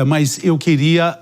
Mas eu queria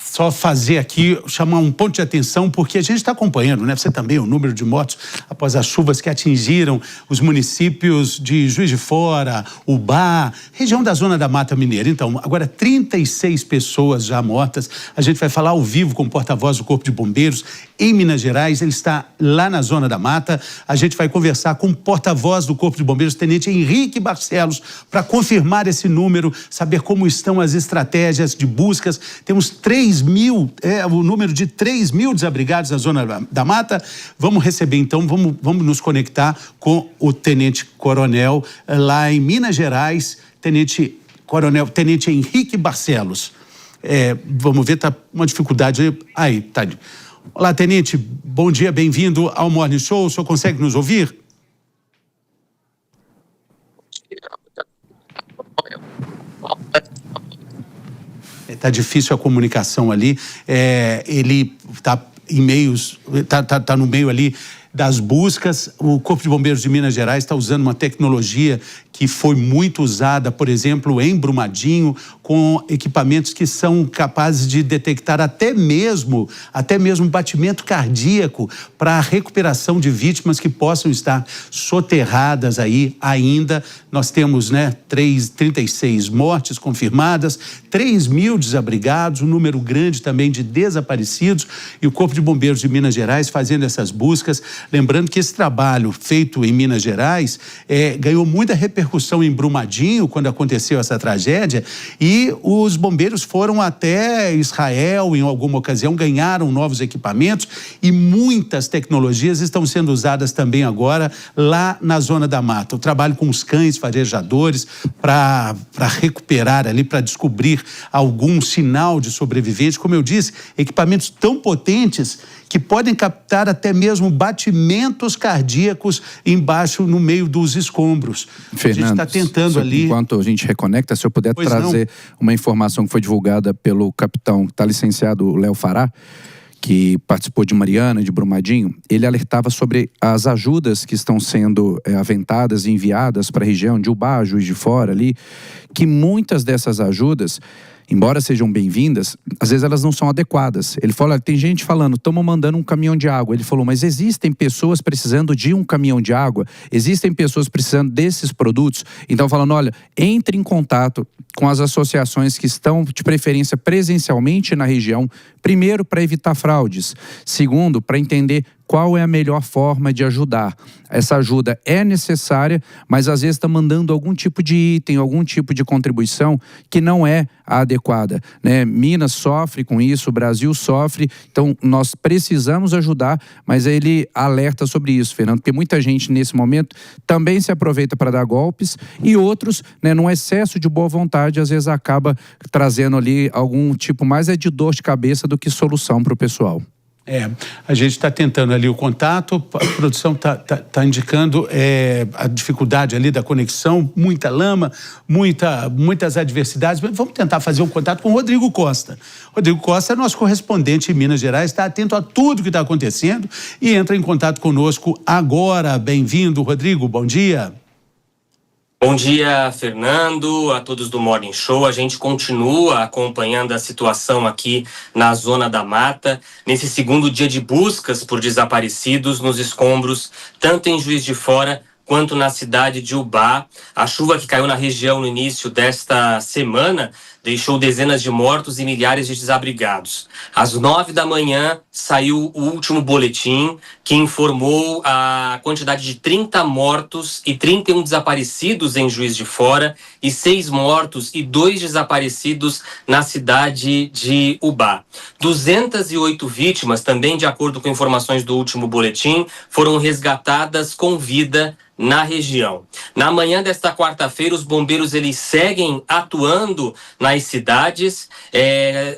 só fazer aqui, chamar um ponto de atenção, porque a gente está acompanhando, né? Você também, o número de mortos após as chuvas que atingiram os municípios de Juiz de Fora, Ubá, região da Zona da Mata Mineira. Então, agora 36 pessoas já mortas. A gente vai falar ao vivo com o porta-voz do Corpo de Bombeiros em Minas Gerais. Ele está lá na Zona da Mata. A gente vai conversar com o porta-voz do Corpo de Bombeiros, Tenente Henrique Barcelos, para confirmar esse número, saber como estão as estratégias de buscas. Temos 3.000, o número de 3.000 desabrigados na Zona da Mata. Vamos receber, então, vamos nos conectar com o Tenente Coronel lá em Minas Gerais, Tenente Henrique Barcelos. Vamos ver, tá uma dificuldade aí. Tá. Olá, Tenente, bom dia, bem-vindo ao Morning Show. O senhor consegue nos ouvir? Tá difícil a comunicação ali. Ele tá em meios, tá no meio ali das buscas. O Corpo de Bombeiros de Minas Gerais está usando uma tecnologia que foi muito usada, por exemplo, em Brumadinho, com equipamentos que são capazes de detectar até mesmo batimento cardíaco para a recuperação de vítimas que possam estar soterradas aí ainda. Nós temos, 36 mortes confirmadas, 3.000 desabrigados, um número grande também de desaparecidos, e o Corpo de Bombeiros de Minas Gerais fazendo essas buscas. Lembrando que esse trabalho feito em Minas Gerais ganhou muita repercussão em Brumadinho, quando aconteceu essa tragédia, e os bombeiros foram até Israel, em alguma ocasião, ganharam novos equipamentos, e muitas tecnologias estão sendo usadas também agora lá na Zona da Mata. O trabalho com os cães farejadores para recuperar ali, para descobrir algum sinal de sobrevivente. Como eu disse, equipamentos tão potentes que podem captar até mesmo batimentos cardíacos embaixo, no meio dos escombros. Fernando, a gente está tentando ali... Enquanto a gente reconecta, se eu puder trazer uma informação que foi divulgada pelo capitão, que está licenciado, o Léo Fará, que participou de Mariana, de Brumadinho. Ele alertava sobre as ajudas que estão sendo aventadas e enviadas para a região de Ubá, Juiz de Fora ali, que muitas dessas ajudas, embora sejam bem-vindas, às vezes elas não são adequadas. Ele falou, tem gente falando, estamos mandando um caminhão de água. Ele falou, mas existem pessoas precisando de um caminhão de água? Existem pessoas precisando desses produtos? Então, falando, olha, entre em contato com as associações que estão, de preferência, presencialmente na região, primeiro, para evitar fraudes. Segundo, para entender qual é a melhor forma de ajudar. Essa ajuda é necessária, mas às vezes está mandando algum tipo de item, algum tipo de contribuição que não é a adequada, né? Minas sofre com isso, o Brasil sofre, então nós precisamos ajudar, mas ele alerta sobre isso, Fernando, porque muita gente nesse momento também se aproveita para dar golpes e outros, num excesso de boa vontade, às vezes acaba trazendo ali algum tipo mais de dor de cabeça do que solução para o pessoal. A gente está tentando ali o contato, a produção tá indicando a dificuldade ali da conexão, muita lama, muitas adversidades, mas vamos tentar fazer um contato com o Rodrigo Costa. Rodrigo Costa é nosso correspondente em Minas Gerais, está atento a tudo que está acontecendo e entra em contato conosco agora. Bem-vindo, Rodrigo, bom dia. Bom dia, Fernando, a todos do Morning Show. A gente continua acompanhando a situação aqui na Zona da Mata, nesse segundo dia de buscas por desaparecidos nos escombros, tanto em Juiz de Fora quanto na cidade de Ubá. A chuva que caiu na região no início desta semana deixou dezenas de mortos e milhares de desabrigados. Às 9 da manhã saiu o último boletim que informou a quantidade de 30 mortos e 31 desaparecidos em Juiz de Fora e 6 mortos e 2 desaparecidos na cidade de Ubá. 208 vítimas, também de acordo com informações do último boletim, foram resgatadas com vida na região. Na manhã desta quarta-feira, os bombeiros eles seguem atuando nas cidades.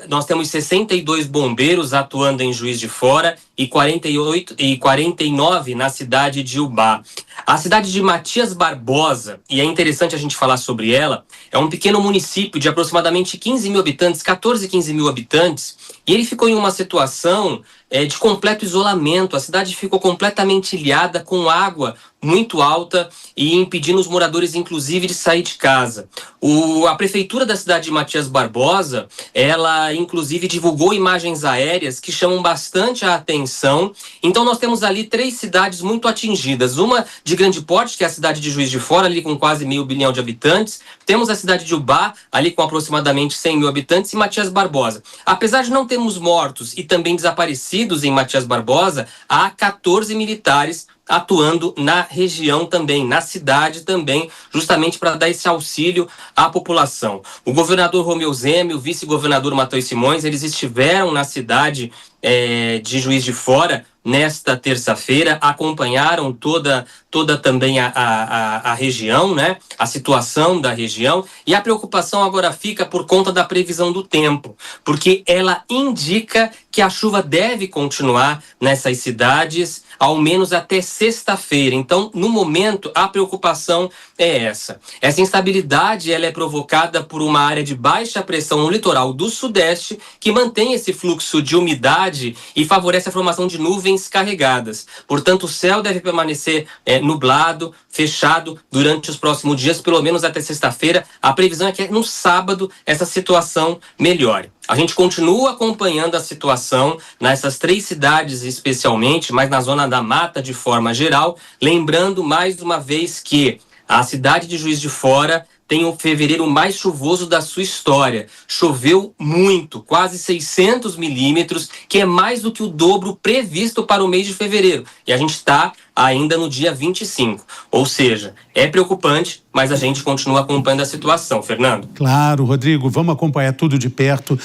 Nós temos 62 bombeiros atuando em Juiz de Fora e 49 na cidade de Ubá. A cidade de Matias Barbosa, e é interessante a gente falar sobre ela, é um pequeno município de aproximadamente 15 mil habitantes, 15 mil habitantes, e ele ficou em uma situação de completo isolamento. A cidade ficou completamente ilhada, com água muito alta e impedindo os moradores, inclusive, de sair de casa. A prefeitura da cidade de Matias Barbosa, ela, inclusive, divulgou imagens aéreas que chamam bastante a atenção. Então, nós temos ali 3 cidades muito atingidas. Uma de grande porte, que é a cidade de Juiz de Fora, ali com quase 500 mil de habitantes. Temos a cidade de Ubá, ali com aproximadamente 100 mil habitantes, e Matias Barbosa. Apesar de não termos mortos e também desaparecidos em Matias Barbosa, há 14 militares atuando na região também, na cidade também, justamente para dar esse auxílio à população. O governador Romeu Zema e o vice-governador Matheus Simões, eles estiveram na cidade de Juiz de Fora nesta terça-feira, acompanharam toda também a região, né? A situação da região, e a preocupação agora fica por conta da previsão do tempo, porque ela indica que a chuva deve continuar nessas cidades, ao menos até sexta-feira. Então, no momento, a preocupação é essa. Essa instabilidade, ela é provocada por uma área de baixa pressão no litoral do Sudeste, que mantém esse fluxo de umidade e favorece a formação de nuvens carregadas. Portanto, o céu deve permanecer nublado, fechado durante os próximos dias, pelo menos até sexta-feira. A previsão é que no sábado essa situação melhore. A gente continua acompanhando a situação nessas 3 cidades especialmente, mas na zona da mata de forma geral, lembrando mais uma vez que a cidade de Juiz de Fora tem o fevereiro mais chuvoso da sua história. Choveu muito, quase 600 milímetros, que é mais do que o dobro previsto para o mês de fevereiro. E a gente está ainda no dia 25. Ou seja, é preocupante, mas a gente continua acompanhando a situação. Fernando? Claro, Rodrigo, vamos acompanhar tudo de perto.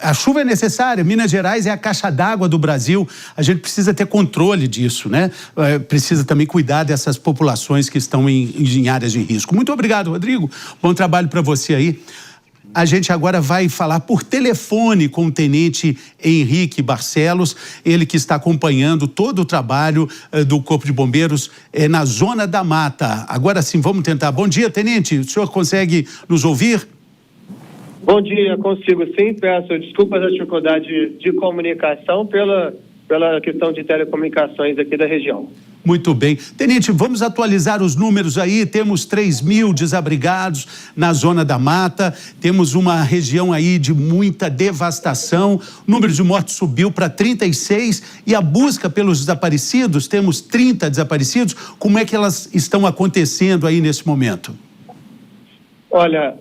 A chuva é necessária, Minas Gerais é a caixa d'água do Brasil, a gente precisa ter controle disso, né? Precisa também cuidar dessas populações que estão em áreas de risco. Muito obrigado, Rodrigo, bom trabalho para você aí. A gente agora vai falar por telefone com o Tenente Henrique Barcelos, ele que está acompanhando todo o trabalho do Corpo de Bombeiros na Zona da Mata. Agora sim, vamos tentar. Bom dia, Tenente, o senhor consegue nos ouvir? Bom dia, consigo sim. Peço desculpas da dificuldade de comunicação pela questão de telecomunicações aqui da região. Muito bem. Tenente, vamos atualizar os números aí. Temos 3.000 desabrigados na Zona da Mata, temos uma região aí de muita devastação, o número de mortos subiu para 36 e a busca pelos desaparecidos, temos 30 desaparecidos. Como é que elas estão acontecendo aí nesse momento? Olha,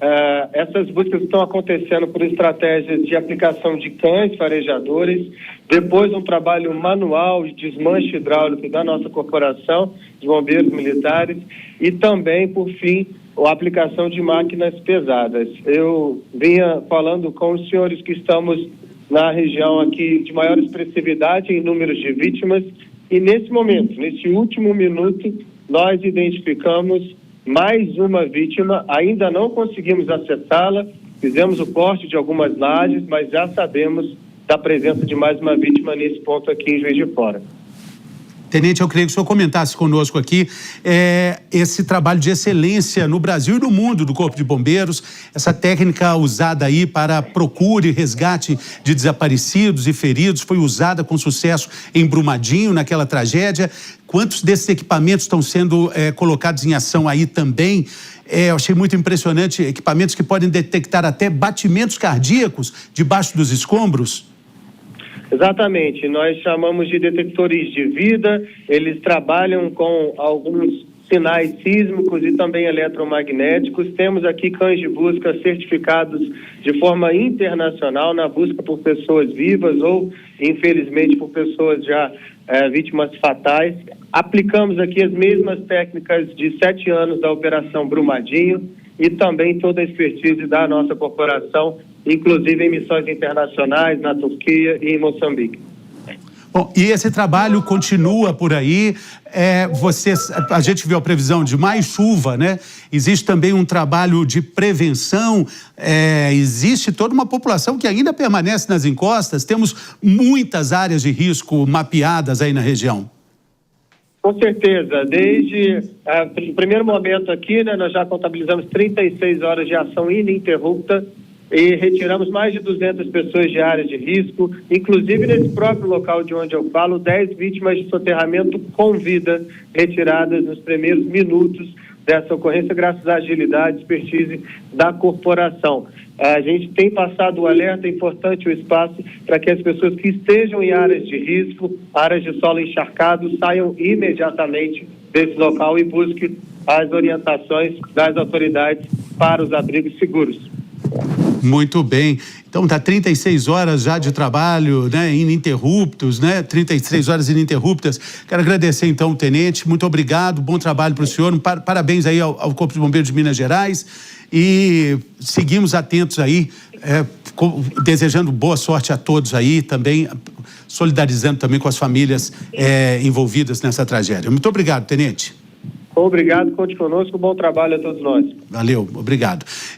essas buscas estão acontecendo por estratégias de aplicação de cães farejadores, depois um trabalho manual de desmanche hidráulico da nossa corporação de bombeiros militares e também, por fim, a aplicação de máquinas pesadas. Eu vinha falando com os senhores que estamos na região aqui de maior expressividade em números de vítimas e nesse momento, nesse último minuto, nós identificamos mais uma vítima, ainda não conseguimos acessá-la, fizemos o corte de algumas lajes, mas já sabemos da presença de mais uma vítima nesse ponto aqui em Juiz de Fora. Tenente, eu queria que o senhor comentasse conosco aqui esse trabalho de excelência no Brasil e no mundo do Corpo de Bombeiros, essa técnica usada aí para procura e resgate de desaparecidos e feridos, foi usada com sucesso em Brumadinho, naquela tragédia. Quantos desses equipamentos estão sendo colocados em ação aí também? Eu achei muito impressionante, equipamentos que podem detectar até batimentos cardíacos debaixo dos escombros. Exatamente, nós chamamos de detectores de vida, eles trabalham com alguns sinais sísmicos e também eletromagnéticos. Temos aqui cães de busca certificados de forma internacional na busca por pessoas vivas ou, infelizmente, por pessoas já vítimas fatais. Aplicamos aqui as mesmas técnicas de 7 anos da Operação Brumadinho e também toda a expertise da nossa corporação, inclusive em missões internacionais na Turquia e em Moçambique. Bom, e esse trabalho continua por aí, a gente viu a previsão de mais chuva, né? Existe também um trabalho de prevenção, existe toda uma população que ainda permanece nas encostas, temos muitas áreas de risco mapeadas aí na região. Com certeza, desde o primeiro momento aqui, né, nós já contabilizamos 36 horas de ação ininterrupta e retiramos mais de 200 pessoas de áreas de risco, inclusive nesse próprio local de onde eu falo, 10 vítimas de soterramento com vida retiradas nos primeiros minutos dessa ocorrência, graças à agilidade e expertise da corporação. A gente tem passado o alerta, é importante o espaço para que as pessoas que estejam em áreas de risco, áreas de solo encharcado, saiam imediatamente desse local e busquem as orientações das autoridades para os abrigos seguros. Muito bem. Então, tá 36 horas já de trabalho, né, ininterruptos, né, 33 horas ininterruptas. Quero agradecer, então, tenente, muito obrigado, bom trabalho para o senhor, parabéns aí ao Corpo de Bombeiros de Minas Gerais e seguimos atentos aí, desejando boa sorte a todos aí, também solidarizando também com as famílias envolvidas nessa tragédia. Muito obrigado, tenente. Obrigado, conte conosco, bom trabalho a todos nós. Valeu, obrigado.